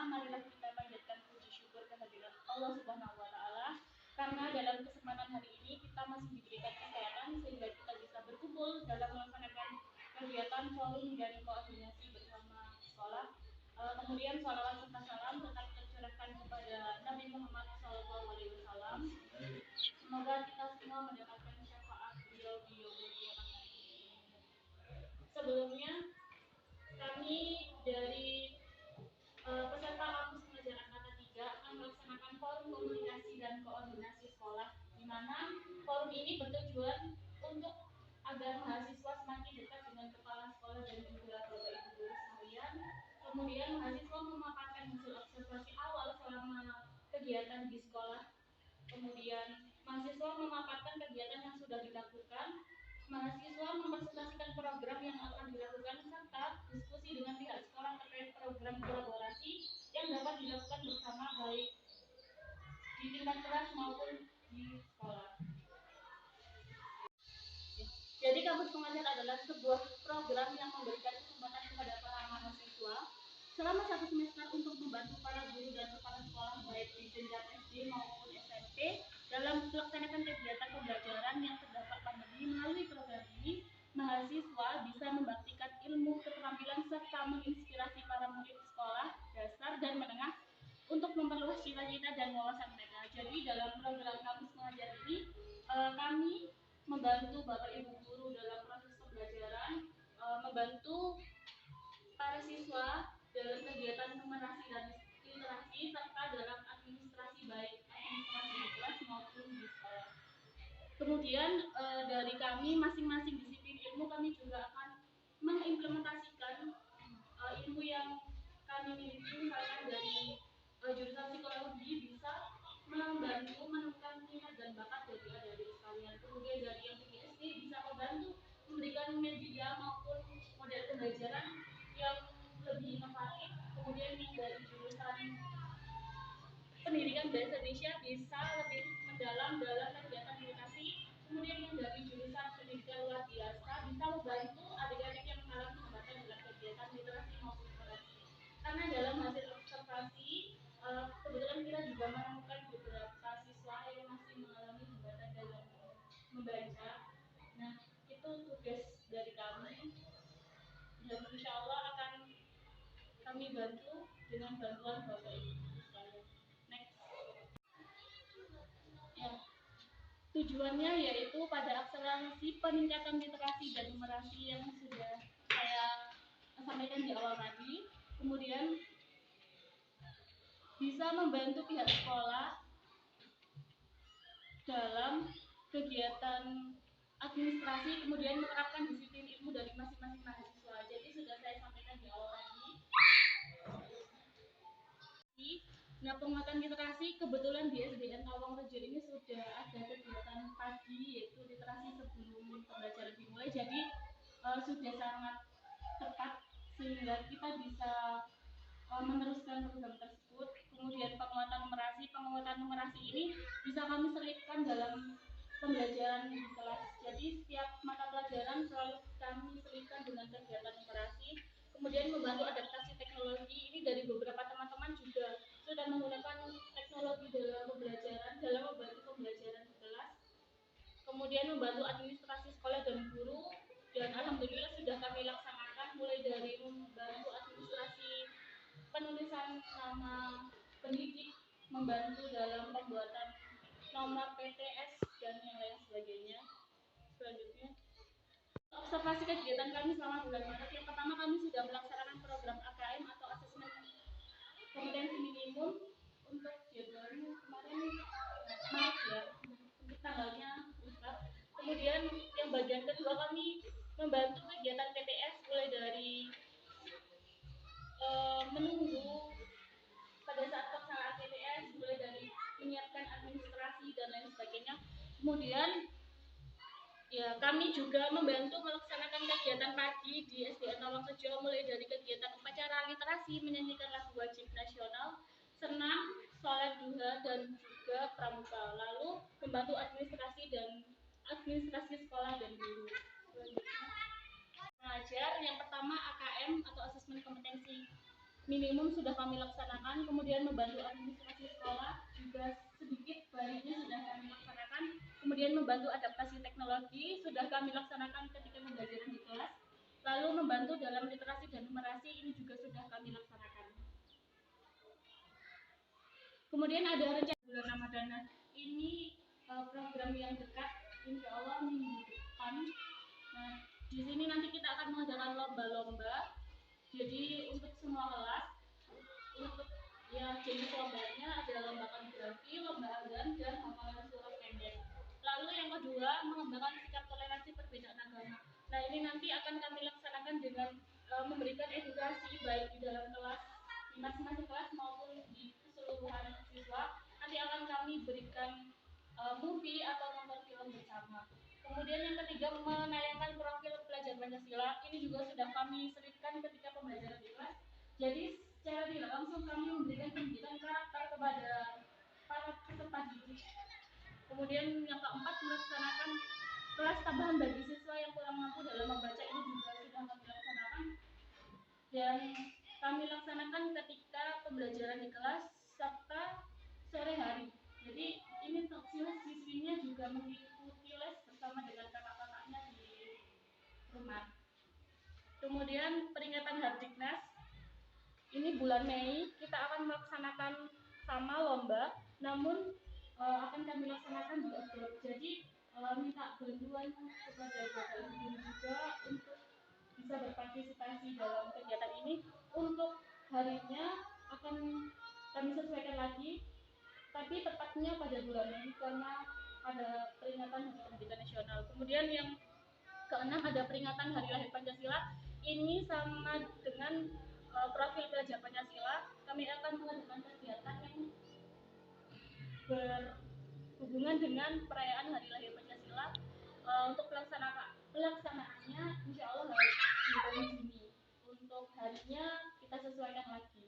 Pertama-tama marilah kita panjatkan puji syukur kehadirat Allah Subhanahu wa taala karena dalam kesempatan hari ini kita masih diberikan kesehatan sehingga kita bisa berkumpul dalam melaksanakan kegiatan forum dan koordinasi bersama sekolah. Kemudian salawat serta salam tetap tercurahkan kepada Nabi Muhammad SAW. Semoga kita semua mendapatkan syafaat beliau di yaumul qiyamah nanti. Sebelumnya kami dari peserta kampus pengajar angkatan 3 akan melaksanakan forum komunikasi dan koordinasi sekolah, di mana forum ini bertujuan untuk agar mahasiswa semakin dekat dengan kepala sekolah dan juga bapak ibu guru sekalian. Kemudian mahasiswa memaparkan hasil observasi awal selama kegiatan di sekolah. Kemudian mahasiswa memaparkan kegiatan yang sudah dilakukan. Mahasiswa mempresentasikan program yang akan dilakukan serta diskusi dengan pihak sekolah terkait program kolaborasi yang dapat dilakukan bersama baik di tingkat kelas maupun di sekolah. Jadi kampus pengajar adalah sebuah program yang memberikan kesempatan kepada para mahasiswa selama 1 semester untuk membantu para guru dan kepala sekolah baik di jenjang SD maupun SMP dalam melaksanakan kegiatan pembelajaran yang terdampak pandemi. Melalui program ini, mahasiswa bisa membaktikan ilmu, keterampilan serta menginspirasi para murid sekolah dasar dan menengah untuk memperluas cita-cita dan wawasan mereka. Jadi dalam program kampus pengajar ini kami membantu bapak ibu guru dalam proses pembelajaran, membantu para siswa dalam kegiatan numerasi dan literasi serta dalam administrasi baik administrasi di kelas maupun di sekolah. Kemudian dari kami masing-masing disiplin ilmu kami juga akan mengimplementasikan ilmu yang kami miliki, misalkan dari jurusan psikologi bisa membantu menemukan minat dan bakat dari adik-adik sekalian. Kemudian dari yang PGSD bisa membantu memberikan media maupun model pembelajaran yang lebih inovatif. Kemudian yang dari jurusan pendidikan bahasa Indonesia bisa lebih mendalam dalam kegiatan literasi. Kemudian yang dari jurusan pendidikan luar biasa bisa membantu adik-adik yang mengalami hambatan dalam kegiatan literasi maupun literasi. Karena dalam hasil observasi kebetulan kita juga menemukan beberapa siswa yang masih mengalami hambatan dalam membaca. Nah, itu tugas dari kami dan insya Allah akan kami bantu dengan bantuan bapak ibu sekalian. Next. Ya. Tujuannya yaitu pada akselerasi peningkatan literasi dan numerasi yang sudah saya sampaikan di awal tadi. Kemudian bisa membantu pihak sekolah dalam kegiatan administrasi, kemudian menerapkan disiplin ilmu dari masing-masing mahasiswa. Jadi sudah saya sampaikan di awal tadi. Nah, penguatan literasi kebetulan di SDN Tawangrejo ini sudah ada kegiatan pagi yaitu literasi sebelum pembelajaran dimulai. Jadi sudah sangat tepat sehingga kita bisa meneruskan program tersebut. Kemudian penguatan numerasi ini bisa kami selipkan dalam pembelajaran di kelas. Jadi setiap mata pelajaran selalu kami selipkan dengan kegiatan numerasi. Kemudian membantu adaptasi teknologi ini dari beberapa teman-teman juga sudah menggunakan teknologi dalam pembelajaran, dalam membantu pembelajaran di kelas. Kemudian membantu administrasi sekolah dan guru, dan alhamdulillah sudah kami laksanakan mulai dari membantu administrasi penulisan nama pendidik, membantu dalam pembuatan nomor PTS dan yang lain sebagainya. Selanjutnya, observasi kegiatan kami selama bulan Maret. Yang pertama, kami sudah melaksanakan program AKM atau asesmen kompetensi minimum untuk jadwalnya kemarin Maret ya, untuk tanggalnya lupa. Kemudian yang bagian kedua kami membantu kegiatan PTS mulai dari menunggu pada saat pelaksanaan PTS, mulai dari menyiapkan administrasi dan lain sebagainya. Kemudian ya kami juga membantu melaksanakan kegiatan pagi di SDN Tawangrejo mulai dari kegiatan upacara literasi, menyanyikan lagu wajib nasional, senam, sholat duha dan juga pramuka. Lalu membantu administrasi sekolah dan guru. Selanjutnya mengajar yang pertama AKM atau asesmen kompetensi minimum sudah kami laksanakan. Kemudian membantu administrasi sekolah juga sedikit banyaknya sudah kami laksanakan. Kemudian membantu adaptasi teknologi sudah kami laksanakan ketika pembelajaran di kelas. Lalu membantu dalam literasi dan numerasi ini juga sudah kami laksanakan. Kemudian ada rencana bulan Ramadan. Ini program yang dekat, insya Allah minggu depan. Nah, di sini nanti kita akan mengadakan lomba-lomba. Jadi untuk semua kelas, untuk ya jenis lombanya ada lomba kaligrafi, lomba azan, dan hafalan surat pendek. Lalu yang kedua, mengembangkan sikap toleransi perbedaan agama. Nah, ini nanti akan kami laksanakan dengan memberikan edukasi baik di dalam kelas, di masing-masing kelas maupun di keseluruhan siswa. Nanti akan kami berikan movie atau nonton film bersama. Kemudian yang ketiga, menayangkan profil pelajar Pancasila. Ini juga sudah kami selipkan ketika pembelajaran di kelas. Jadi secara tidak langsung kami memberikan pendidikan karakter kepada para peserta didik. Kemudian yang keempat, melaksanakan kelas tambahan bagi siswa yang kurang mampu dalam membaca. Ini juga sudah kami laksanakan dan kami laksanakan ketika pembelajaran di kelas serta sore hari. Jadi ini siswinya juga mengikuti les bersama dengan kakak-kakaknya di rumah. Kemudian peringatan Hardiknas, ini bulan Mei kita akan melaksanakan sama lomba, namun akan kami laksanakan di outdoor. Jadi minta bantuan kepada Bapak Ibu juga untuk bisa berpartisipasi dalam kegiatan ini. Untuk harinya akan kami sesuaikan lagi, tapi tepatnya pada bulan Mei karena ada peringatan Hari Pendidikan Nasional. Kemudian yang keenam ada peringatan Hari Lahir Pancasila. Ini sama dengan profil pelajar Pancasila. Kami akan mengadakan kegiatan yang berhubungan dengan perayaan Hari Lahir Pancasila. Untuk pelaksanaannya insya Allah di bulan Juni. Untuk harinya kita sesuaikan lagi.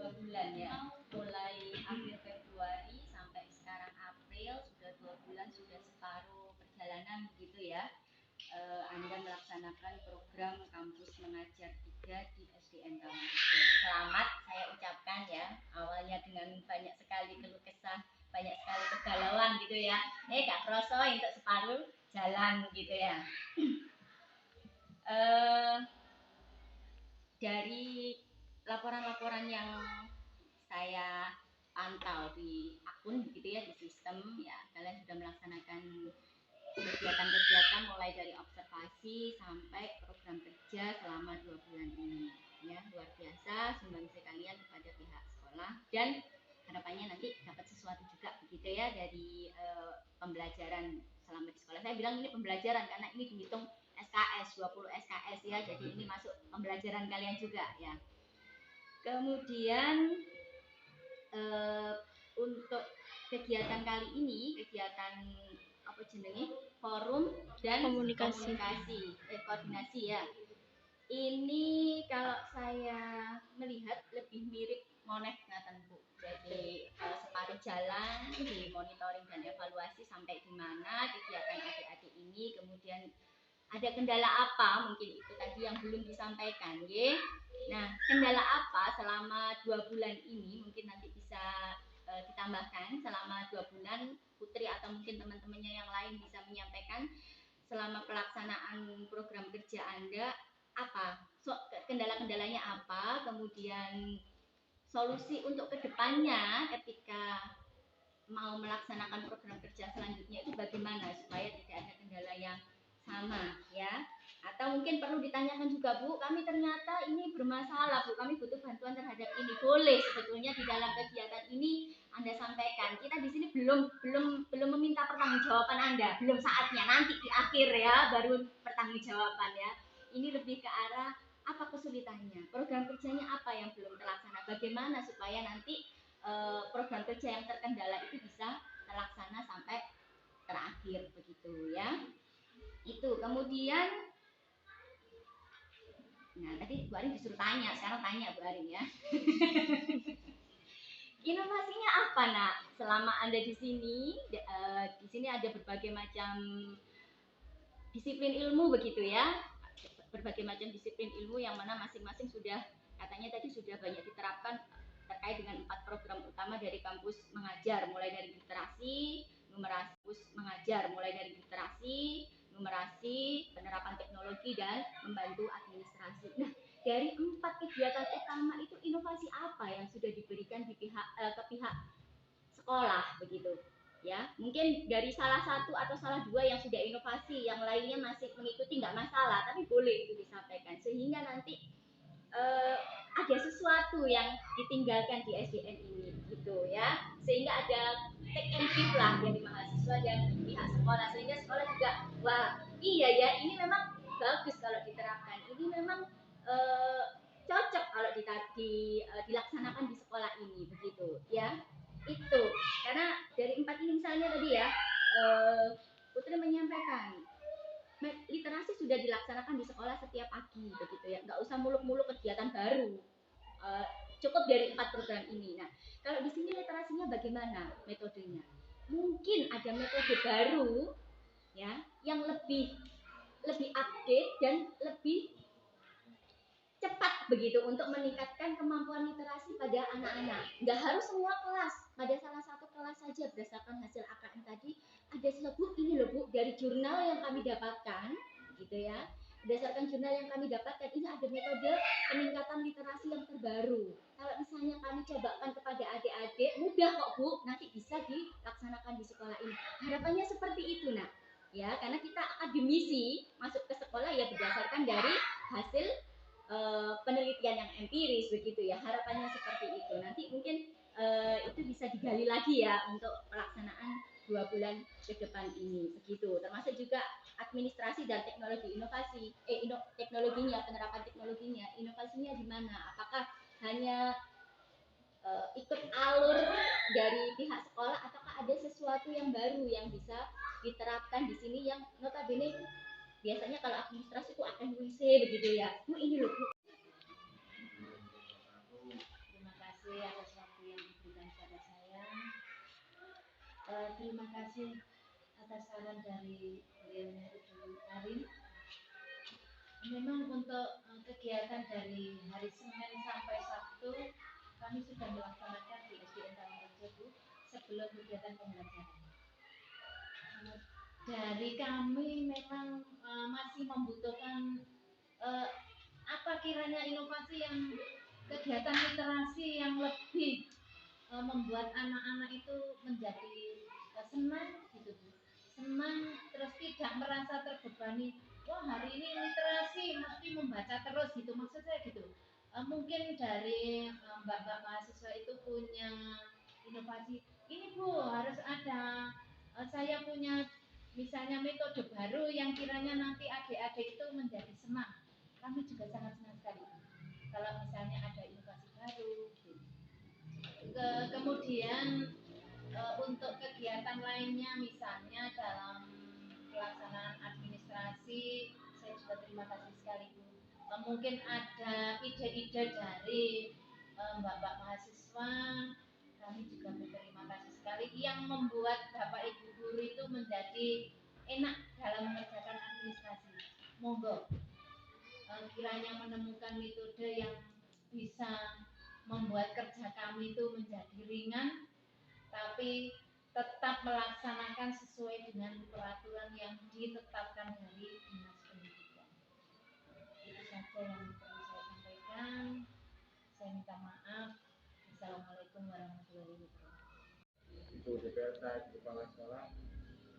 2 bulan ya, mulai akhir Februari sampai sekarang April, sudah 2 bulan, sudah separuh perjalanan begitu ya. Anda melaksanakan program Kampus Mengajar 3 di SDN Taman Hijau. Selamat saya ucapkan ya, awalnya dengan banyak sekali keluh kesah, banyak sekali kegalauan gitu ya. Gak kroso untuk separuh jalan gitu ya. Dari laporan-laporan yang saya pantau di akun begitu ya, di sistem ya, kalian sudah melaksanakan kegiatan-kegiatan mulai dari observasi sampai program kerja selama 2 bulan ini ya. Luar biasa sumbangsi kalian kepada pihak sekolah dan harapannya nanti dapat sesuatu juga begitu ya dari pembelajaran selama di sekolah. Saya bilang ini pembelajaran karena ini dihitung SKS, 20 SKS ya, jadi ini masuk pembelajaran kalian juga ya. Kemudian untuk kegiatan kali ini, kegiatan apa jenenge, forum dan koordinasi ya. Ini kalau saya melihat lebih mirip moneh ngaten Bu. Jadi separuh jalan di monitoring dan evaluasi sampai di mana kegiatan adik-adik ini, kemudian ada kendala apa, mungkin itu tadi yang belum disampaikan ya. Nah, kendala apa selama 2 bulan ini mungkin nanti bisa ditambahkan selama 2 bulan Putri atau mungkin teman-temannya yang lain bisa menyampaikan selama pelaksanaan program kerja Anda apa, kendala-kendalanya apa, kemudian solusi untuk kedepannya ketika mau melaksanakan program kerja selanjutnya itu bagaimana supaya tidak ada kendala yang sama ya. Atau mungkin perlu ditanyakan juga, Bu, kami ternyata ini bermasalah, Bu, kami butuh bantuan terhadap ini. Boleh sebetulnya di dalam kegiatan ini Anda sampaikan. Kita di sini belum meminta pertanggungjawaban Anda, belum saatnya, nanti di akhir ya baru pertanggungjawaban ya. Ini lebih ke arah apa kesulitannya, program kerjanya apa yang belum terlaksana, bagaimana supaya nanti program kerja yang terkendala itu bisa terlaksana sampai terakhir begitu ya. Itu kemudian, nah tadi Bu Arin disuruh tanya, sekarang tanya Bu Arin ya. Inovasinya apa nak selama Anda di sini? Di sini ada berbagai macam disiplin ilmu begitu ya. berbagai macam disiplin ilmu yang mana masing-masing sudah katanya tadi sudah banyak diterapkan terkait dengan 4 program utama dari kampus mengajar, mulai dari literasi, numerasi, penerapan teknologi dan membantu administrasi. Nah, dari 4 kegiatan utama itu inovasi apa yang sudah diberikan di ke pihak sekolah begitu? Ya, mungkin dari salah satu atau salah dua yang sudah inovasi, yang lainnya masih mengikuti nggak masalah, tapi boleh itu disampaikan sehingga nanti ada sesuatu yang ditinggalkan di SDN ini gitu ya, sehingga ada take and give lah dari mahasiswa dan pihak sekolah, sehingga sekolah juga wah iya ya ini memang bagus kalau diterapkan, ini memang cocok kalau dilaksanakan di sekolah ini begitu ya. Itu karena dari 4 ini misalnya tadi ya Putri menyampaikan literasi sudah dilaksanakan di sekolah setiap pagi begitu ya, nggak usah muluk-muluk kegiatan baru, cukup dari 4 program ini. Nah, kalau di sini literasinya bagaimana metodenya? Mungkin ada metode baru ya yang lebih update dan lebih cepat begitu untuk meningkatkan kemampuan literasi pada anak-anak. Nggak harus semua kelas, pada salah satu kelas saja berdasarkan hasil AKM tadi ada sebut ini loh Bu, dari jurnal yang kami dapatkan gitu ya. Berdasarkan jurnal yang kami dapatkan ini ada metode peningkatan literasi yang terbaru. Kalau misalnya kami cobakan kepada adik-adik, mudah kok Bu, nanti bisa dilaksanakan di sekolah ini. Harapannya seperti itu nak. Ya, karena kita akademisi masuk ke sekolah ya berdasarkan dari hasil penelitian yang empiris begitu ya, harapannya seperti itu. Nanti mungkin itu bisa digali lagi ya untuk pelaksanaan 2 bulan ke depan ini begitu, termasuk juga administrasi dan teknologi inovasi teknologinya, penerapan teknologinya, inovasinya di mana, apakah hanya ikut alur dari pihak sekolah ataukah ada sesuatu yang baru yang bisa diterapkan di sini yang notabene biasanya kalau administrasi itu akan WC begitu ya. Bu ini loh Bu. Terima kasih atas waktu yang diberikan kepada saya. Terima kasih atas saran dari beliau Ibu Karin. Memang untuk kegiatan dari hari Senin sampai Sabtu kami sudah melaksanakan di SDN Tawangrejo Bu sebelum kegiatan pembelajaran. Dari kami memang masih membutuhkan apa kiranya inovasi yang kegiatan literasi yang lebih membuat anak-anak itu menjadi senang gitu Bu, senang terus tidak merasa terbebani, wah hari ini literasi mesti membaca terus gitu, maksud saya gitu. Mungkin dari mbak-mbak mahasiswa itu punya inovasi ini Bu, harus ada saya punya misalnya metode baru yang kiranya nanti adik-adik itu menjadi senang. Kami juga sangat senang sekali kalau misalnya ada inovasi baru gitu. Kemudian untuk kegiatan lainnya misalnya dalam pelaksanaan administrasi saya juga terima kasih sekali Bu. Mungkin ada ide-ide dari mbak-mbak mahasiswa, kami juga berterima kasih sekali yang membuat Bapak Ibu guru itu menjadi enak dalam mengerjakan administrasi. Monggo kiranya menemukan metode yang bisa membuat kerja kami itu menjadi ringan, tapi tetap melaksanakan sesuai dengan peraturan yang ditetapkan dari Dinas Pendidikan. Itu saja yang perlu saya sampaikan. Saya minta maaf. Assalamualaikum warahmatullahi wabarakatuh. Ibu DPR saya di kepala sekolah,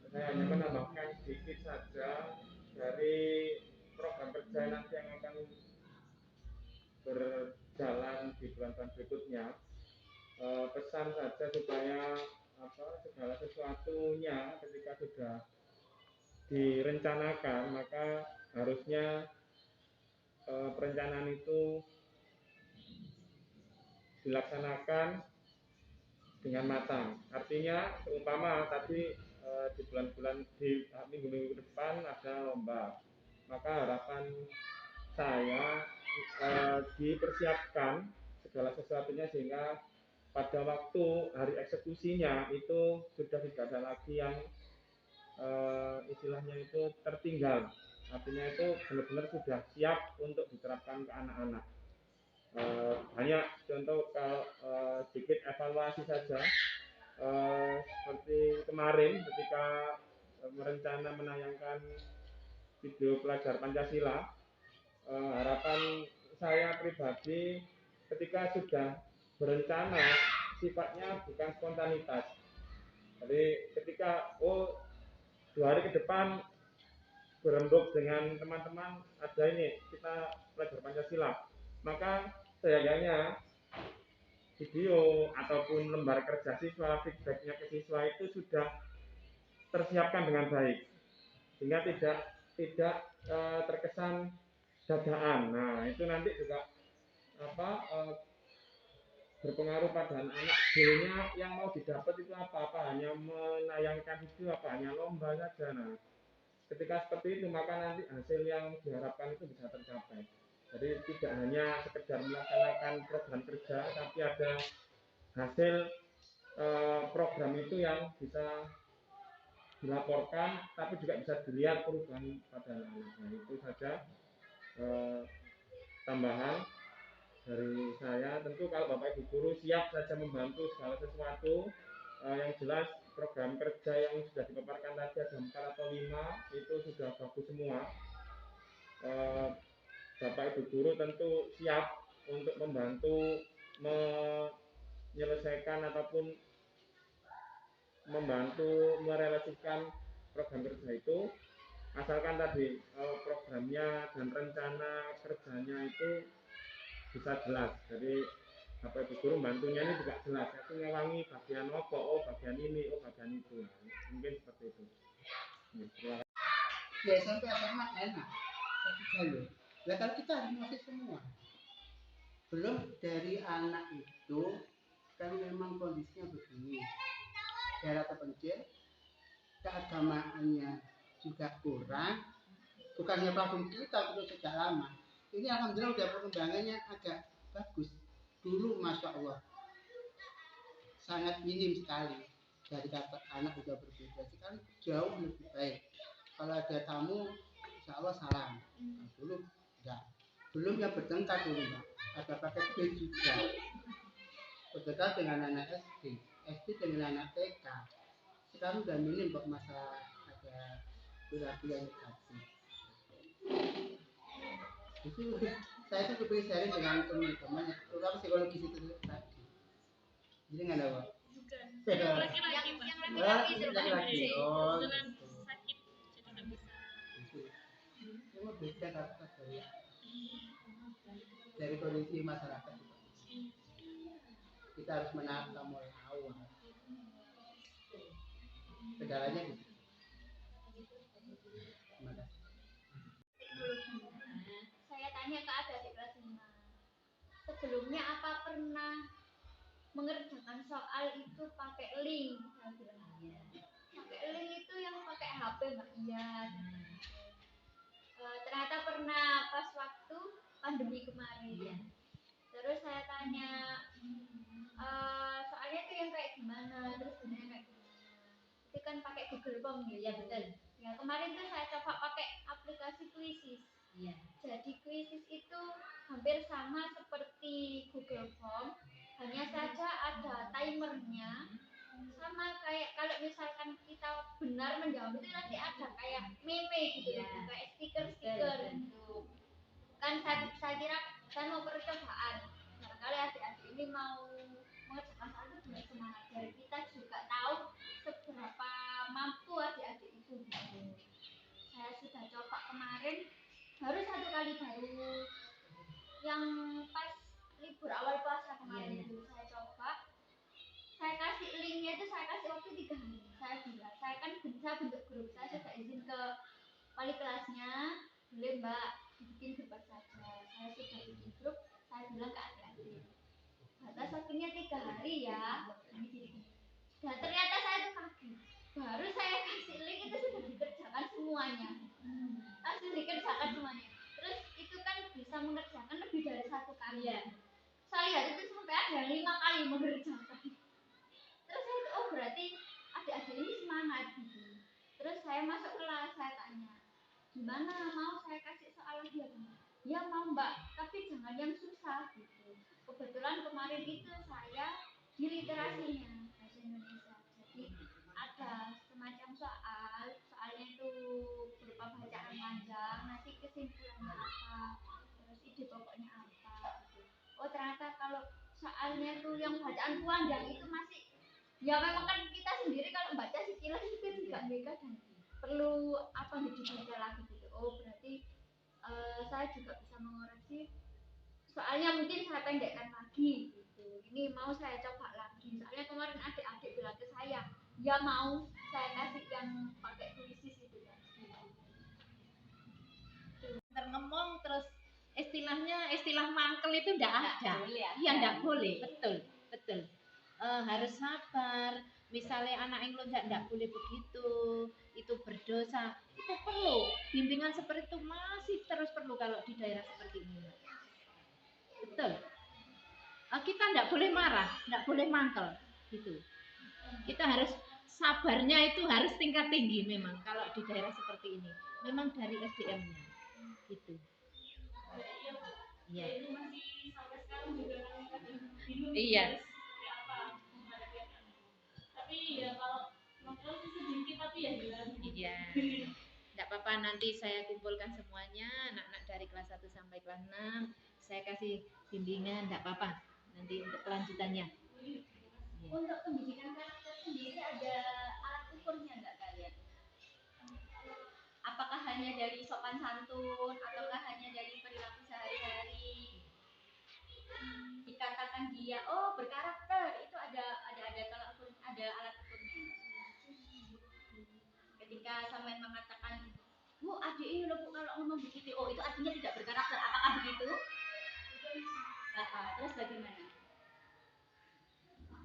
saya hanya menambahkan sedikit saja dari program kerja nanti yang akan berjalan di bulan-bulan berikutnya. Pesan saja supaya segala sesuatunya ketika sudah direncanakan maka harusnya perencanaan itu dilaksanakan dengan matang. Artinya seumpama tadi di bulan-bulan di minggu-minggu depan ada lomba, maka harapan saya dipersiapkan segala sesuatunya sehingga pada waktu hari eksekusinya itu sudah tidak ada lagi yang istilahnya itu tertinggal artinya itu benar-benar sudah siap untuk diterapkan ke anak-anak. Banyak contoh kalau sedikit evaluasi saja, seperti kemarin ketika merencana menayangkan video pelajar Pancasila, harapan saya pribadi ketika sudah berencana sifatnya bukan spontanitas. Jadi ketika 2 hari ke depan berembuk dengan teman-teman ada ini kita pelajar Pancasila, maka sayangnya video ataupun lembar kerja siswa, feedbacknya ke siswa itu sudah tersiapkan dengan baik sehingga tidak terkesan dadaan. Nah itu nanti juga berpengaruh pada anak-anak. Goalnya yang mau didapat itu apa hanya menayangkan video, apa hanya lomba saja. Nah ketika seperti itu maka nanti hasil yang diharapkan itu bisa tercapai. Jadi tidak hanya sekedar melaksanakan program kerja, tapi ada hasil program itu yang bisa dilaporkan, tapi juga bisa dilihat perubahan pada anak-anak. Nah, itu saja tambahan dari saya. Tentu kalau Bapak Ibu guru siap saja membantu segala sesuatu, yang jelas program kerja yang sudah dipaparkan tadi ada 4 atau 5 itu sudah bagus semua. Bapak Ibu guru tentu siap untuk membantu menyelesaikan ataupun membantu merealisasikan program kerja itu, asalkan tadi programnya dan rencana kerjanya itu bisa jelas. Jadi Bapak Ibu guru bantunya ini juga jelas, aku ngewangi bagian apa, bagian ini, bagian itu. Mungkin seperti itu. Ya sampai SMA enak satu jalur. Nah kalau kita harus masih semua, belum dari anak itu kan memang kondisinya begini, daerah terpencil, keagamaannya juga kurang, bukannya problem kita itu sejak lama. Ini alhamdulillah udah perkembangannya agak bagus. Dulu masya Allah sangat minim sekali, dari kata anak udah berbeda, sekarang jauh lebih baik. Kalau ada tamu insya Allah salam. Nah, dulu enggak, belum yang bertengkar dulu Mbak, ada paket B juga, bertengkar dengan anak SD dengan anak TK. Sekarang udah minim kok masalah ada perilaku yang negatif. Itu saya tuh kepingin sharing dengan teman-teman, terutama psikologis itu tadi. Jadi nggak ada Pak? Bukan. Yang Laki-laki Pak. laki-laki. Oh, Kebetulan gitu. sakit jadi nggak bisa. Cuma beda kata dari kondisi masyarakat juga. Kita harus menata mulai awal. Segalanya gitu. Terima kasih. Saya tanya ke adik kelas 5. Sebelumnya apa pernah mengerjakan soal itu pakai link? Saya bilang iya. Pakai link itu yang pakai HP Mbak? Iya. Ternyata pernah pas waktu pandemi kemarin. Iya. Terus saya tanya, soalnya itu yang kayak gimana? Terus sebenarnya kayak gimana? Itu kan pakai Google Form gitu. Ya betul. Ya kemarin tuh saya coba pakai aplikasi Quizzes. Iya. Jadi Quizzes itu hampir sama seperti Google Form, hanya saja ada timernya. Sama kayak kalau misalkan kita benar menjawab itu nanti ada kayak meme gitu ya, kayak stiker-stiker gitu. Kan saya kira saya mau percobaan. Barangkali adik-adik ini mau mengerjakan soal itu dengan semangat. Dari kita juga tahu seberapa mampu adik-adik itu gitu. Saya sudah coba kemarin, baru 1 kali, baru yang pas libur awal puasa kemarin itu saya coba. Saya kasih linknya itu, saya kasih waktu 3 hari. Saya bilang, saya kan bisa bentuk grup, saya sudah izin ke wali kelasnya, boleh Mbak bikin grup saja. Saya sudah bikin grup, saya bilang ke adik-adik, batas waktunya 3 hari ya. Dan ternyata saya tuh kaget, baru saya kasih link itu sudah dikerjakan semuanya, langsung dikerjakan semuanya. Terus itu kan bisa mengerjakan lebih dari 1 kali ya. Saya lihat itu sampai ada 5 kali mengerjakan. Terus saya berarti adik-adik ini semangat gitu. Terus saya masuk kelas, saya tanya, gimana mau saya kasih soal dia? Ya mau mbak, tapi jangan yang susah gitu. Kebetulan kemarin itu saya di literasinya bahasa Indonesia, jadi ada semacam soalnya itu berupa bacaan panjang, nanti kesimpulannya apa, terus ide pokoknya apa gitu. Oh ternyata kalau soalnya tuh yang bacaan panjang itu masih, ya memang kan kita sendiri kalau baca sekilas itu juga mereka dan perlu apa dibaca lagi gitu. Oh berarti saya juga bisa mengoreksi soalnya mungkin saya pendekkan lagi gitu. Ini mau saya coba lagi, soalnya kemarin adik-adik bilang ke saya ya mau saya kasih yang pakai puisis itu kan ngomong terus istilah mangkel itu enggak ada. Iya enggak boleh, betul. Harus sabar. Misalnya anak yang enggak boleh begitu, itu berdosa. Itu perlu bimbingan seperti itu, masih terus perlu kalau di daerah seperti ini. Betul. Kita enggak boleh marah, enggak boleh mangkel gitu. Kita harus sabarnya itu harus tingkat tinggi memang kalau di daerah seperti ini. Memang dari SDM-nya gitu. Iya. Ini masih sampai sekarang juga bingung Iya. seperti apa menghadapi. Tapi ya kalau novel sih sedikit tapi ya hilang. Iya. Enggak apa-apa, nanti saya kumpulkan semuanya anak-anak dari kelas 1 sampai kelas 6. Saya kasih bimbingan, enggak apa-apa. Nanti untuk kelanjutannya. Ya. Untuk pendidikan karakter sendiri ada alat ukurnya enggak kalian? Apakah hanya dari sopan santun ataukah hanya dari perilaku sehari-hari? Dikatakan dia oh berkarakter itu ada tolak ukur, ada alat ukurnya. Ketika sampean mengatakan bu adik ini loh bu kalau ngomong begitu, oh itu artinya tidak berkarakter, apakah begitu? Terus bagaimana?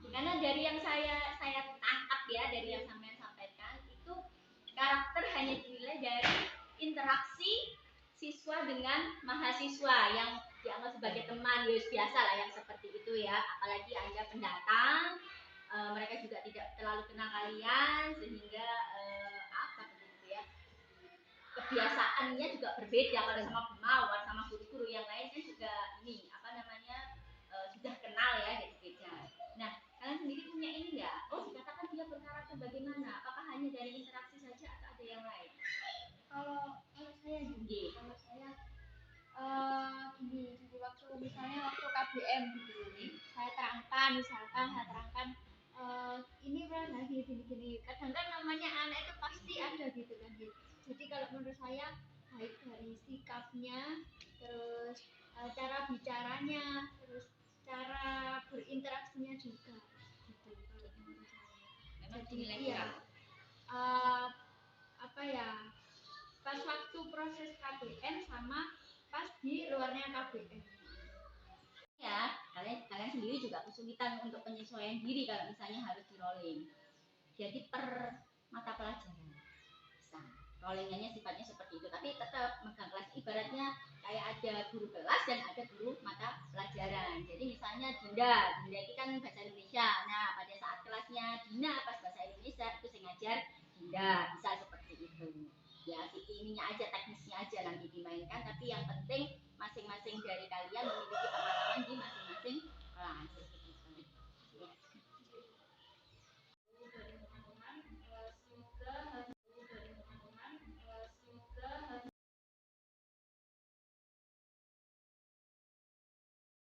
Karena dari yang saya tangkap ya, dari yang sampean sampaikan itu karakter hanya dinilai dari interaksi siswa dengan mahasiswa yang dianggap sebagai teman, ya biasa lah yang seperti itu ya. Apalagi Anda pendatang, mereka juga tidak terlalu kenal kalian sehingga apa begitu ya. Kebiasaannya juga berbeda kalau sama Bu Mawar sama guru-guru yang lain kan juga ini apa namanya sudah kenal ya gitu-gitu. Nah, kalian sendiri punya ini enggak? Oh, dikatakan dia berkarakter bagaimana? Apakah hanya dari interaksi saja atau ada yang lain? Kalau saya gini, gini, jadi waktu misalnya waktu KBM gitu, saya terangkan ini kan gini. Kadang kan namanya anak itu pasti ada gitu kan. Jadi kalau menurut saya baik dari sikapnya, terus cara bicaranya, terus cara berinteraksinya juga gitu kalau menurut saya. Memang dinilai kurang. Apa ya? Pas waktu proses KBN sama pas di luarnya KBN. Ya, kalian sendiri juga kesulitan untuk penyesuaian diri kalau misalnya harus di rolling. Jadi per mata pelajaran. Rollingnya sifatnya seperti itu, tapi tetap megang kelas ibaratnya kayak ada guru kelas dan ada guru mata pelajaran. Jadi misalnya Dinda itu kan bahasa Indonesia. Nah, pada saat kelasnya Dina pas bahasa Indonesia itu saya ngajar Dinda, bisa seperti itu. Ya, ininya aja teknisnya aja nanti dimainkan, tapi yang penting masing-masing dari kalian memiliki pengalaman di